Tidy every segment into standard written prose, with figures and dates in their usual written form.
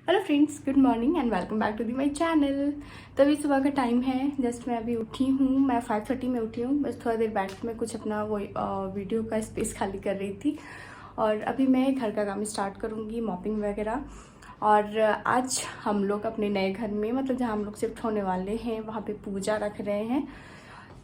Hello friends, good morning and welcome back to the my channel. तो अभी सुबह का टाइम है, जस्ट मैं अभी उठी हूँ। मैं 5:30 में उठी हूँ। बस थोड़ा देर बैठ के मैं कुछ अपना वो वीडियो का स्पेस खाली कर रही थी और अभी मैं घर का काम स्टार्ट करूँगी, मॉपिंग वगैरह। और आज हम लोग अपने नए घर में, मतलब जहाँ हम लोग शिफ्ट होने वाले हैं, वहाँ पे पूजा रख रहे हैं।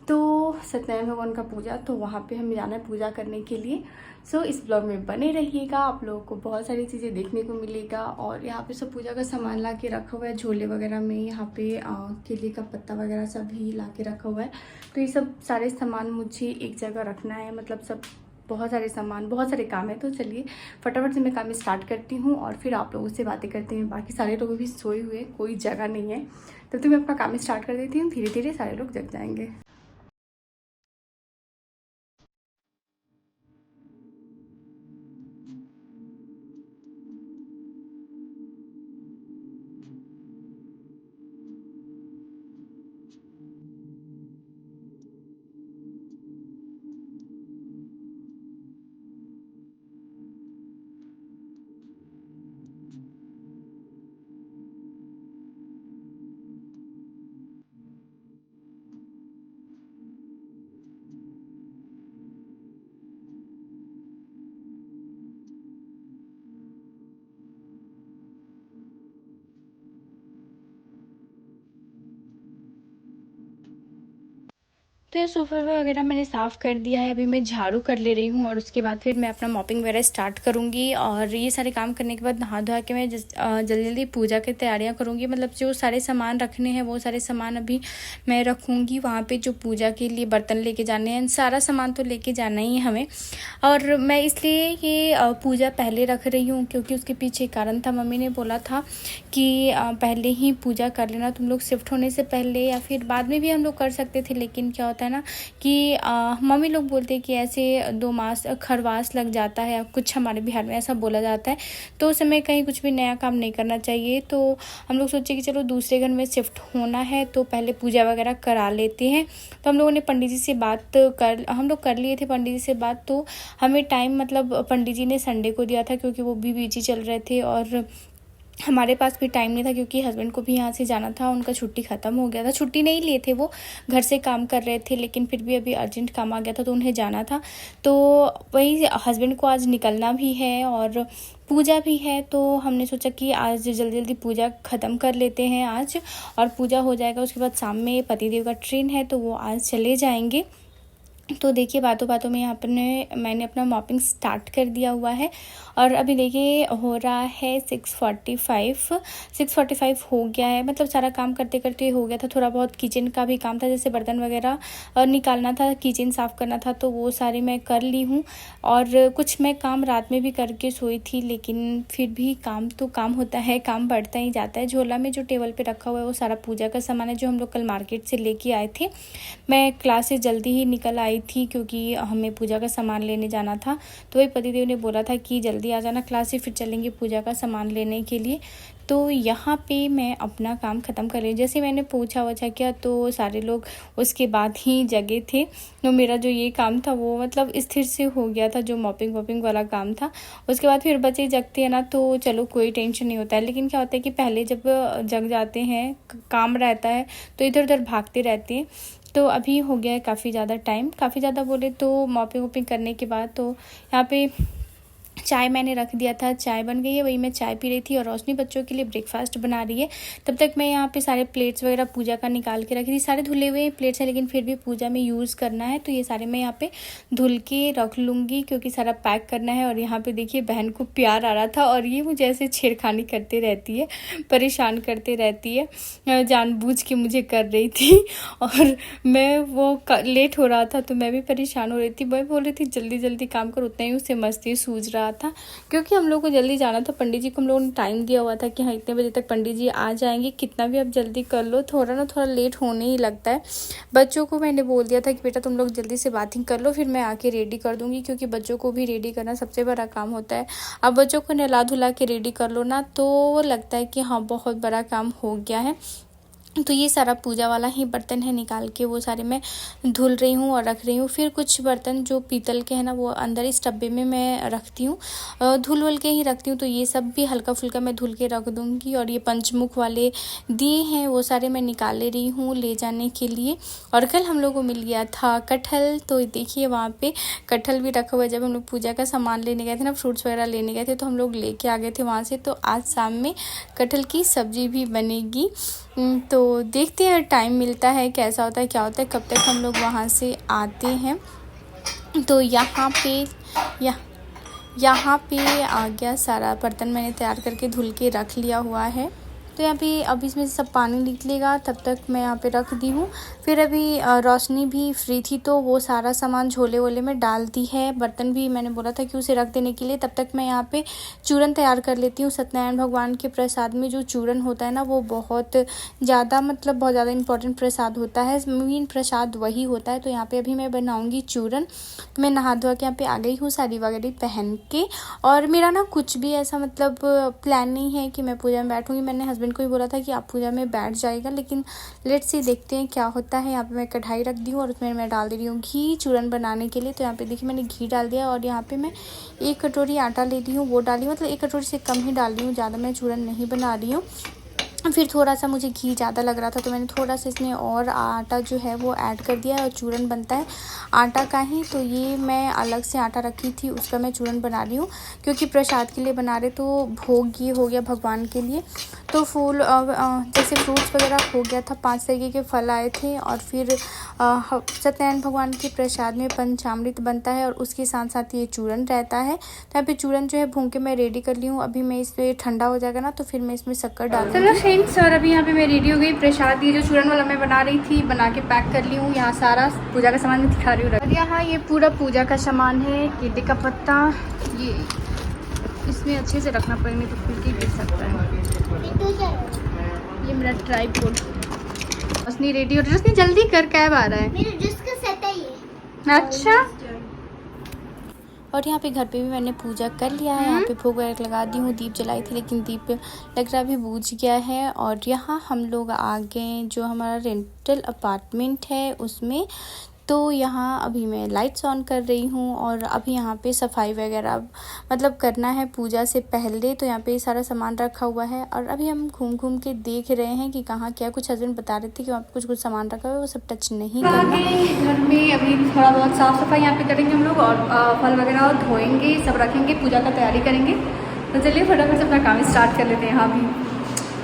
तो सत्यनारायण भगवान का पूजा, तो वहाँ पे हमें जाना है पूजा करने के लिए। सो इस ब्लॉग में बने रहिएगा, आप लोगों को बहुत सारी चीज़ें देखने को मिलेगा। और यहाँ पे सब पूजा का सामान ला के रखा हुआ है, झोले वगैरह में। यहाँ पे केले का पत्ता वगैरह सब भी ला के रखा हुआ है। तो ये सब सारे सामान मुझे एक जगह रखना है, मतलब सब बहुत सारे सामान, बहुत सारे काम है। तो चलिए फटाफट से मैं काम स्टार्ट करती हूँ और फिर आप लोगों से बातें करते हैं। बाकी सारे लोग भी सोए हुए, कोई जगह नहीं है। तब तो मैं अपना काम स्टार्ट कर देती हूँ, धीरे धीरे सारे लोग जग जाएंगे। तो ये सोफ़ा वगैरह मैंने साफ़ कर दिया है। अभी मैं झाड़ू कर ले रही हूँ और उसके बाद फिर मैं अपना मॉपिंग वगैरह स्टार्ट करूँगी। और ये सारे काम करने के बाद नहा धोआ के मैं जल्दी जल्दी पूजा की तैयारियाँ करूँगी। मतलब जो सारे सामान रखने हैं वो सारे सामान अभी मैं रखूँगी। वहाँ पे जो पूजा के लिए बर्तन लेके जाने हैं, सारा सामान तो लेके जाना ही है हमें। और मैं इसलिए ये पूजा पहले रख रही हूँ क्योंकि उसके पीछे कारण था। मम्मी ने बोला था कि पहले ही पूजा कर लेना तुम लोग, शिफ्ट होने से पहले या फिर बाद में भी हम लोग कर सकते थे। लेकिन क्या होता है ना कि मम्मी लोग बोलते हैं कि ऐसे 2 मास खरवास लग जाता है, कुछ हमारे बिहार में ऐसा बोला जाता है। तो उस समय कहीं कुछ भी नया काम नहीं करना चाहिए। तो हम लोग सोचे कि चलो दूसरे घर में शिफ्ट होना है तो पहले पूजा वगैरह करा लेते हैं। तो हम लोगों ने पंडित जी से हम लोग कर लिए थे पंडित जी से बात। तो हमें टाइम, मतलब पंडित जी ने संडे को दिया था क्योंकि वो भी बिजी चल रहे थे और हमारे पास भी टाइम नहीं था क्योंकि हस्बैंड को भी यहाँ से जाना था। उनका छुट्टी ख़त्म हो गया था, छुट्टी नहीं लिए थे, वो घर से काम कर रहे थे। लेकिन फिर भी अभी अर्जेंट काम आ गया था तो उन्हें जाना था। तो वही हस्बैंड को आज निकलना भी है और पूजा भी है। तो हमने सोचा कि आज जल्दी जल्दी पूजा ख़त्म कर लेते हैं आज, और पूजा हो जाएगा। उसके बाद शाम में पतिदेव का ट्रेन है तो वो आज चले जाएंगे। तो देखिए बातों बातों में यहाँ पर मैंने अपना मॉपिंग स्टार्ट कर दिया हुआ है। और अभी देखिए हो रहा है 6:45 हो गया है। मतलब सारा काम करते करते हो गया था। थोड़ा बहुत किचन का भी काम था, जैसे बर्तन वगैरह निकालना था, किचन साफ़ करना था, तो वो सारे मैं कर ली हूँ। और कुछ मैं काम रात में भी करके सोई थी, लेकिन फिर भी काम तो काम होता है, काम बढ़ता ही जाता है। झोला में जो टेबल पे रखा हुआ है वो सारा पूजा का सामान है जो हम लोग कल मार्केट से लेके आए थे। मैं क्लास से जल्दी ही निकल आई थी क्योंकि हमें पूजा का सामान लेने जाना था। तो वही पतिदेव ने बोला था कि जल्दी आ जाना क्लास से, फिर चलेंगे पूजा का सामान लेने के लिए। तो यहाँ पे मैं अपना काम ख़त्म कर रही। जैसे मैंने पूछा वछा किया तो सारे लोग उसके बाद ही जगे थे। तो मेरा जो ये काम था वो मतलब स्थिर से हो गया था, जो मॉपिंग वॉपिंग वाला काम था। उसके बाद फिर बच्चे जगते हैं ना तो चलो कोई टेंशन नहीं होता है। लेकिन क्या होता है कि पहले जब जग जाते हैं, काम रहता है तो इधर उधर भागते रहते हैं। तो अभी हो गया है काफ़ी ज़्यादा टाइम, काफ़ी ज़्यादा बोले तो मॉपिंग वॉपिंग करने के बाद। तो यहाँ पे चाय मैंने रख दिया था, चाय बन गई है, वही मैं चाय पी रही थी। और रोशनी बच्चों के लिए ब्रेकफास्ट बना रही है। तब तक मैं यहाँ पे सारे प्लेट्स वगैरह पूजा का निकाल के रखी थी। सारे धुले हुए प्लेट्स हैं लेकिन फिर भी पूजा में यूज़ करना है तो ये सारे मैं यहाँ पे धुल के रख लूँगी क्योंकि सारा पैक करना है। और यहाँ पे देखिए बहन को प्यार आ रहा था और ये मुझे ऐसे छेड़खानी करते रहती है, परेशान करते रहती है, जानबूझ के मुझे कर रही थी। और मैं वो लेट हो रहा था तो मैं भी परेशान हो रही थी। मैं बोल रही थी जल्दी जल्दी काम कर, उतना ही उससे मस्ती सूझ रहा था क्योंकि हम लोग को जल्दी जाना था। पंडित जी को हम लोगों ने टाइम दिया हुआ था कि हाँ इतने बजे तक पंडित जी आ जाएंगे। कितना भी आप जल्दी कर लो, थोड़ा लेट होने ही लगता है। बच्चों को मैंने बोल दिया था कि बेटा तुम लोग जल्दी से बातें कर लो, फिर मैं आके रेडी कर दूंगी क्योंकि बच्चों को भी रेडी करना सबसे बड़ा काम होता है। अब बच्चों को नहला धुला के रेडी कर लो ना तो लगता है कि हाँ बहुत बड़ा काम हो गया है। तो ये सारा पूजा वाला ही बर्तन है, निकाल के वो सारे मैं धुल रही हूँ और रख रही हूँ। फिर कुछ बर्तन जो पीतल के हैं ना, वो अंदर इस डब्बे में मैं रखती हूँ, धुल के ही रखती हूँ। तो ये सब भी हल्का फुल्का मैं धुल के रख दूँगी। और ये पंचमुख वाले दिए हैं वो सारे मैं निकाल ले रही हूँ ले जाने के लिए। और कल हम लोगों को मिल गया था कटहल, तो देखिए वहाँ पे कटहल भी रखा हुआ है। जब हम लोग पूजा का सामान लेने गए थे ना, फ्रूट्स वगैरह लेने गए थे, तो हम लोग लेके आ गए थे वहाँ से। तो आज शाम में कटहल की सब्जी भी बनेगी। तो देखते हैं टाइम मिलता है कैसा होता है क्या होता है, कब तक हम लोग वहाँ से आते हैं। तो यहाँ पे आ गया सारा बर्तन, मैंने तैयार करके धुल के रख लिया हुआ है। तो यहाँ पे अब इसमें से सब पानी निकलेगा, तब तक मैं यहाँ पे रख दी हूँ। फिर अभी रोशनी भी फ्री थी, तो वो सारा सामान झोले वोले में डाल दी है। बर्तन भी मैंने बोला था कि उसे रख देने के लिए। तब तक मैं यहाँ पे चूरन तैयार कर लेती हूँ। सत्यनारायण भगवान के प्रसाद में जो चूरन होता है ना, वो बहुत ज़्यादा इम्पोर्टेंट प्रसाद होता है, मेन प्रसाद वही होता है। तो यहाँ पर अभी मैं बनाऊँगी चूरन। तो मैं नहा धोआ के यहाँ पे आ गई हूँ साड़ी वगैरह पहन के। और मेरा ना कुछ भी ऐसा प्लान नहीं है कि मैं पूजा में बैठूँगी। मैंने हस्बैंड को ही बोला था कि आप पूजा में बैठ जाएगा, लेकिन लेट्स सी देखते हैं क्या होता है। यहाँ पे मैं कढ़ाई रख दी हूँ और उसमें मैं डाल दे रही हूँ घी चूरन बनाने के लिए। तो यहाँ पे देखिए मैंने घी डाल दिया। और यहाँ पे मैं 1 कटोरी आटा ले रही हूँ, वो डाली, 1 कटोरी से कम ही डाल रही हूँ, ज़्यादा मैं चूरन नहीं बना रही हूँ। फिर थोड़ा सा मुझे घी ज़्यादा लग रहा था, तो मैंने थोड़ा सा इसमें और आटा जो है वो ऐड कर दिया है। और चूरन बनता है आटा का ही, तो ये मैं अलग से आटा रखी थी, उसका मैं चूरन बना रही हूँ, क्योंकि प्रसाद के लिए बना रहे। तो भोग ये हो गया भगवान के लिए। तो फूल जैसे फ्रूट्स वगैरह हो गया था, 5 तरीके के फल आए थे। और फिर सत्यनारायण भगवान के प्रसाद में पंचामृत बनता है, और उसके साथ साथ ये चूरन रहता है। तो यहाँ पे चूरन जो है भून के मैं रेडी कर ली हूँ। अभी मैं इसमें ठंडा हो जाएगा ना, तो फिर मैं इसमें शक्कर डालूंगी। फ्रेंड्स, और अभी यहाँ पे मैं रेडी हो गई। प्रसाद ये जो चूरन वाला मैं बना रही थी, बना के पैक कर ली हूँ। यहाँ सारा पूजा का सामान मैं दिखा रही हूँ। और यहाँ ये पूरा पूजा का सामान है। केले का पत्ता, ये इसमें अच्छे से रखना पड़ेगा, नहीं तो खुल के गिर सकता है। ये मेरा ट्राइपॉड। रश्मि रेडी हो रही है। रश्मि जल्दी कर, कैब आ रहा है। मेरे जिसका सेट है ये। अच्छा। और यहाँ पे घर पे भी मैंने पूजा कर लिया है। यहाँ पे भोग वगैरह लगा दी हूँ, दीप जलाई थी, लेकिन दीप लग रहा भी बुझ गया है। और यहाँ हम लोग आ गए जो हमारा रेंटल अपार्टमेंट है उसमें। तो यहाँ अभी मैं लाइट्स ऑन कर रही हूँ। और अभी यहाँ पे सफाई वगैरह करना है पूजा से पहले। तो यहाँ पे सारा सामान रखा हुआ है। और अभी हम घूम घूम के देख रहे हैं कि कहाँ क्या। कुछ हस्बैंड बता रहे थे कि वहाँ पे कुछ सामान रखा हुआ है, वो सब टच नहीं करना। घर में अभी थोड़ा बहुत साफ़ सफाई यहाँ पे करेंगे हम लोग, और फल वगैरह धोएंगे, सब रखेंगे, पूजा का तैयारी करेंगे। तो चलिए फटाफट से अपना काम स्टार्ट कर लेते हैं। यहाँ भी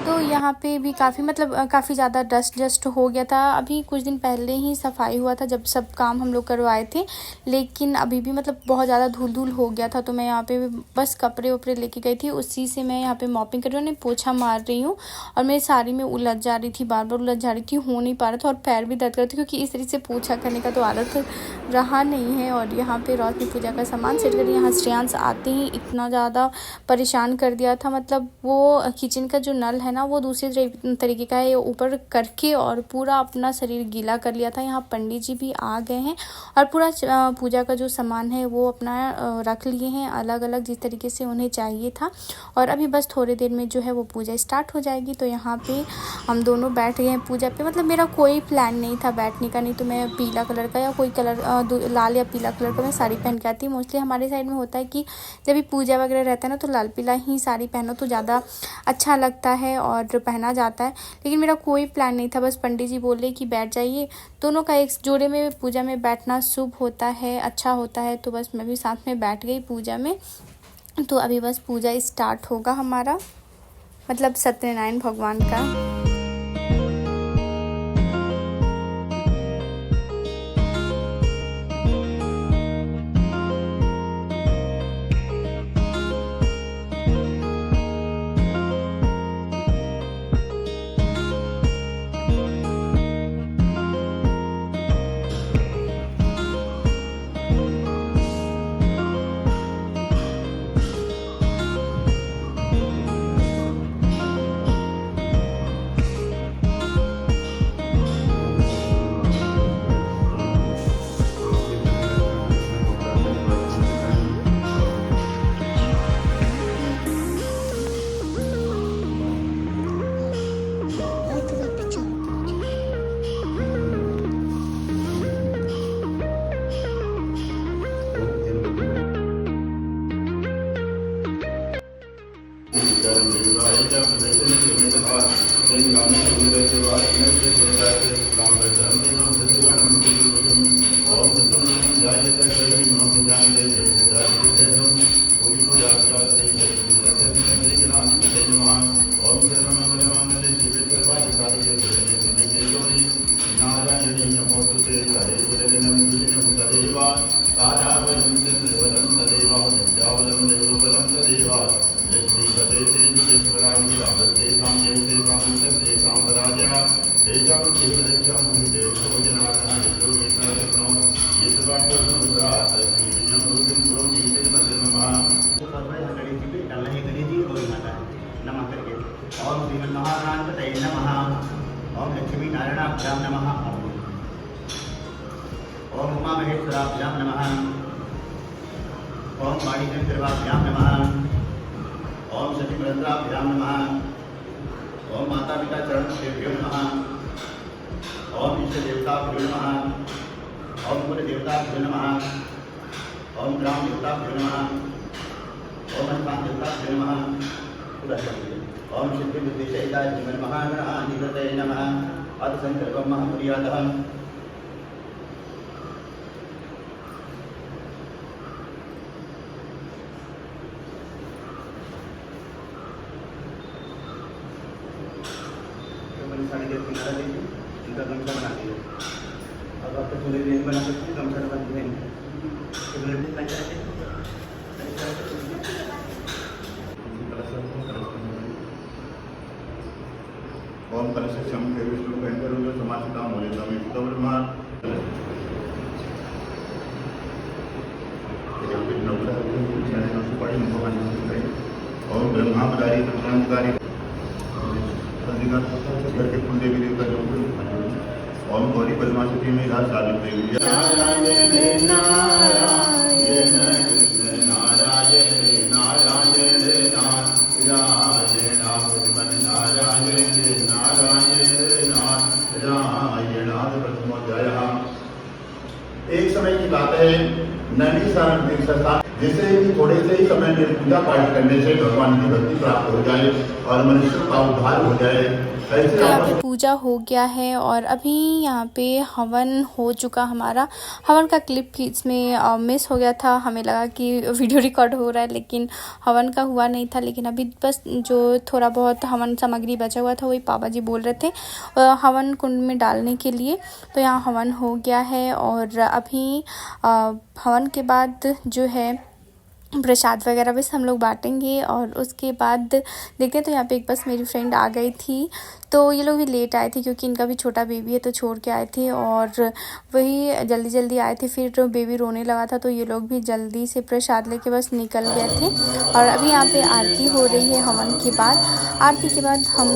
तो यहाँ पे भी काफ़ी ज़्यादा डस्ट हो गया था। अभी कुछ दिन पहले ही सफाई हुआ था, जब सब काम हम लोग करवाए थे, लेकिन अभी भी बहुत ज़्यादा धूल हो गया था। तो मैं यहाँ पे बस कपड़े वपड़े लेके गई थी, उसी से मैं यहाँ पे मॉपिंग कर रही हूँ, पोछा मार रही हूँ। और मेरी साड़ी में उलझ जा रही थी, बार बार उलझ जा रही थी, हो नहीं पा रहा था। और पैर भी दर्द कर रहे थे, क्योंकि इस तरीके से पोछा करने का तो आदत रहा नहीं है। और यहाँ पे रोशनी पूजा का सामान सेट कर, यहाँ श्रेयांश आते ही इतना ज़्यादा परेशान कर दिया था। वो किचन का जो नल है ना, वो दूसरे तरीके का है, ऊपर करके और पूरा अपना शरीर गीला कर लिया था। यहाँ पंडित जी भी आ गए हैं, और पूरा पूजा का जो सामान है वो अपना रख लिए हैं अलग अलग, जिस तरीके से उन्हें चाहिए था। और अभी बस थोड़ी देर में जो है वो पूजा स्टार्ट हो जाएगी। तो यहाँ पे हम दोनों बैठ गए हैं पूजा पे। मेरा कोई प्लान नहीं था बैठने का, नहीं तो मैं पीला कलर का या कोई कलर लाल या पीला कलर का मैं साड़ी पहन के आती। मोस्टली हमारे साइड में होता है कि जब भी पूजा वगैरह रहता है ना, तो लाल पीला ही साड़ी पहनो तो ज़्यादा अच्छा लगता है और पहना जाता है। लेकिन मेरा कोई प्लान नहीं था, बस पंडित जी बोले कि बैठ जाइए। दोनों का एक जोड़े में पूजा में बैठना शुभ होता है, अच्छा होता है। तो बस मैं भी साथ में बैठ गई पूजा में। तो अभी बस पूजा स्टार्ट होगा हमारा, सत्यनारायण भगवान का। ओम श्रीमन्महागणाधिपतये नमः। ओम लक्ष्मी नारायणाभ्यां नमः। ओम उमा महेश्वराभ्यां नमः। ओम वाणीचंद्रभाभ्यां नमः। ओम सचिवरंद्राभ्यां नमः। ओम माता पिता चरणेभ्यो नमः। ओम इष्ट देवताभ्यो नमः। ओम कुल देवताभ्यो नमः। ओम ग्राम देवताभ्यो नमः। ओम हनुमान देवताभ्यो नमः। ओम सिद्धि बुद्धि सहिता जीवन महागणाधिपतये नमः। अथ संकल्पं महापुर्यातः। साड़ी देर किनारा दीजिए, इनका गमछा बना दीजिए। अब आप तो पूरी रेंज बना सकते हैं, गमछा बना दीजिए। ओम कलशम के विष्णु भयंकर रूप समासिता मूल्य समित ब्रह्मा ओम ब्रह्मावतारी ब्रह्मचारी करके कुल देवी देवता जो ओम गौरी पद्मावती में राज सावित्री नारायण नारायण नारायण नारायण नारायण। एक समय की बात है, नैनीसारण तीर्थ स्थान जिसे कि थोड़े से ही समय में पूजा पाठ करने से भगवान की भक्ति प्राप्त हो जाए और मनुष्य का उद्धार हो जाए। तो यहाँ पे पूजा हो गया है और अभी यहाँ पे हवन हो चुका हमारा। हवन का क्लिप इसमें मिस हो गया था, हमें लगा कि वीडियो रिकॉर्ड हो रहा है लेकिन हवन का हुआ नहीं था। लेकिन अभी बस जो थोड़ा बहुत हवन सामग्री बचा हुआ था वही पापा जी बोल रहे थे हवन कुंड में डालने के लिए। तो यहाँ हवन हो गया है और अभी हवन के बाद जो है प्रसाद वगैरह बस हम लोग बांटेंगे और उसके बाद देखते हैं। तो यहाँ पे एक बस मेरी फ्रेंड आ गई थी, तो ये लोग भी लेट आए थे क्योंकि इनका भी छोटा बेबी है तो छोड़ के आए थे और वही जल्दी जल्दी आए थे। फिर बेबी रोने लगा था तो ये लोग भी जल्दी से प्रसाद लेके बस निकल गए थे। और अभी यहाँ पे आरती हो रही है हवन के बाद। आरती के बाद हम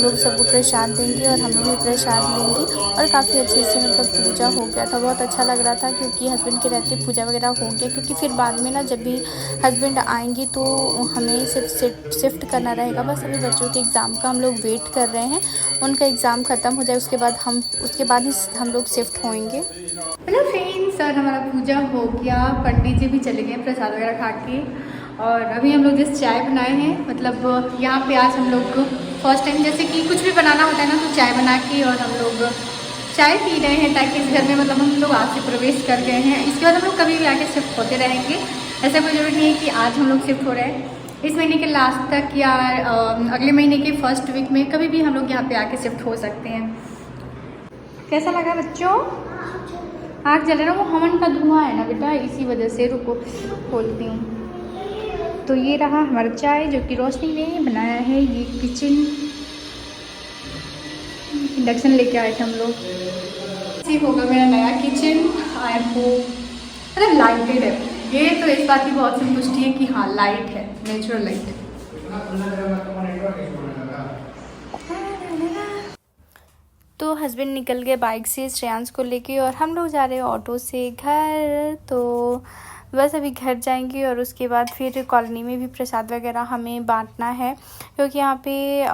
लोग सबको प्रसाद देंगे और हम लोग भी प्रसाद लेंगे। और काफ़ी अच्छे से मतलब पूजा हो गया था, बहुत अच्छा लग रहा था क्योंकि हस्बैंड के रहते पूजा वगैरह हो गया। क्योंकि फिर बाद में ना जब भी हस्बैंड आएंगे तो हमें सिर्फ शिफ्ट करना रहेगा। बस अभी बच्चों के एग्ज़ाम का हम लोग वेट कर रहे हैं, उनका एग्ज़ाम ख़त्म हो जाए उसके बाद ही हम लोग शिफ्ट होंगे। हेलो फ्रेंड्स, और हमारा पूजा हो गया, पंडित जी भी चले गए प्रसाद वगैरह खा के। और अभी हम लोग जैसे चाय बनाए हैं, मतलब यहाँ पे आज हम लोग फर्स्ट टाइम जैसे कि कुछ भी बनाना होता है ना तो चाय बना के और हम लोग चाय पी रहे हैं ताकि इस घर में मतलब हम लोग आज से प्रवेश कर गए हैं। इसके बाद हम लोग कभी भी आके शिफ्ट होते रहेंगे, ऐसा कोई ज़रूरी नहीं है कि आज हम लोग शिफ्ट हो रहे हैं। इस महीने के लास्ट तक या अगले महीने के फर्स्ट वीक में कभी भी हम लोग यहाँ पे आके शिफ्ट हो सकते हैं। कैसा लगा बच्चों? आग जल रहा है ना, वो हवन का धुआं है ना बेटा, इसी वजह से। रुको खोलती हूँ। तो ये रहा हमारा चाय जो कि रोशनी ने बनाया है। ये किचन इंडक्शन लेके आए थे हम लोग। ये होगा मेरा नया किचन। आई होप मतलब लाइटेड है ये, तो इस बात की बहुत संतुष्टि है कि हाँ लाइट है, नेचुरल लाइट है। तो हस्बैंड निकल गए बाइक से श्रेयांश को लेके और हम लोग जा रहे हैं ऑटो से घर। तो बस अभी घर जाएंगे और उसके बाद फिर कॉलोनी में भी प्रसाद वगैरह हमें बांटना है क्योंकि यहाँ पे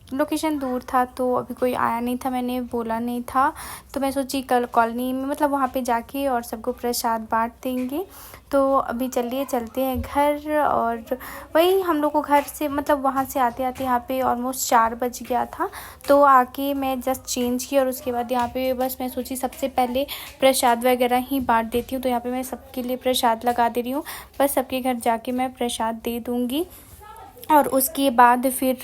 लोकेशन दूर था तो अभी कोई आया नहीं था, मैंने बोला नहीं था, तो मैं सोची कल कॉलोनी में मतलब वहाँ पे जाके और सबको प्रसाद बांट देंगे। तो अभी चलिए चलते हैं घर। और वही हम लोग को घर से मतलब वहाँ से आते आते यहाँ पे ऑलमोस्ट 4 बज गया था। तो आके मैं जस्ट चेंज की और उसके बाद यहाँ पे बस मैं सोची सबसे पहले प्रसाद वगैरह ही बांट देती हूँ। तो यहाँ पे मैं सबके लिए प्रसाद लगा दे रही हूँ, बस सबके घर जाके मैं प्रसाद दे दूँगी। और उसके बाद फिर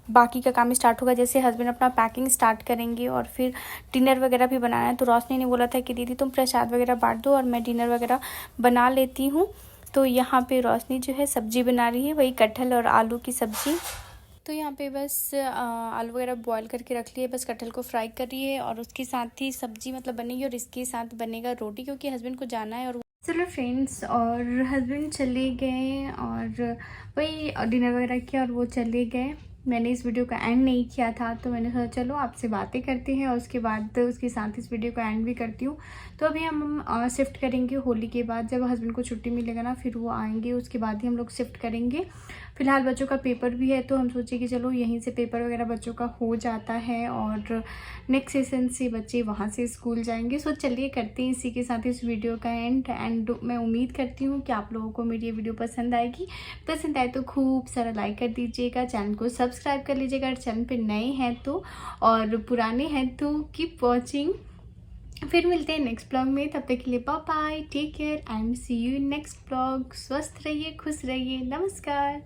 बाकी का काम स्टार्ट होगा, जैसे हस्बैंड अपना पैकिंग स्टार्ट करेंगे और फिर डिनर वगैरह भी बनाना है। तो रोशनी ने बोला था कि दीदी तुम प्रसाद वगैरह बांट दो और मैं डिनर वगैरह बना लेती हूँ। तो यहाँ पे रोशनी जो है सब्ज़ी बना रही है, वही कटहल और आलू की सब्ज़ी। तो यहाँ पे बस आलू वगैरह बॉईल करके रख लिए, बस कटहल को फ्राई कर रही है और उसके साथ ही सब्ज़ी मतलब बनेगी और इसके साथ बनेगा रोटी, क्योंकि हस्बैंड को जाना है। और चलो फ्रेंड्स, और हस्बैंड चले गए और वही डिनर वगैरह किया और वो चले गए। मैंने इस वीडियो का एंड नहीं किया था, तो मैंने सोचा चलो आपसे बातें करते हैं और उसके बाद उसके साथ इस वीडियो का एंड भी करती हूँ। तो अभी हम शिफ्ट करेंगे होली के बाद, जब हस्बैंड को छुट्टी मिलेगा ना फिर वो आएंगे, उसके बाद ही हम लोग शिफ्ट करेंगे। फ़िलहाल बच्चों का पेपर भी है तो हम सोचे कि चलो यहीं से पेपर वगैरह बच्चों का हो जाता है और नेक्स्ट सेशन से बच्चे वहाँ से स्कूल जाएंगे। सो चलिए करते हैं इसी के साथ इस वीडियो का एंड मैं उम्मीद करती हूँ कि आप लोगों को मेरी ये वीडियो पसंद आएगी। पसंद आए तो खूब सारा लाइक कर दीजिएगा, चैनल को सब्सक्राइब कर लीजिएगा अगर चैनल पर नए हैं तो, और पुराने हैं तो कीप वॉचिंग। फिर मिलते हैं नेक्स्ट ब्लॉग में, तब तक के लिए bye bye, take care and see you in next blog. स्वस्थ रहिए, खुश रहिए, नमस्कार।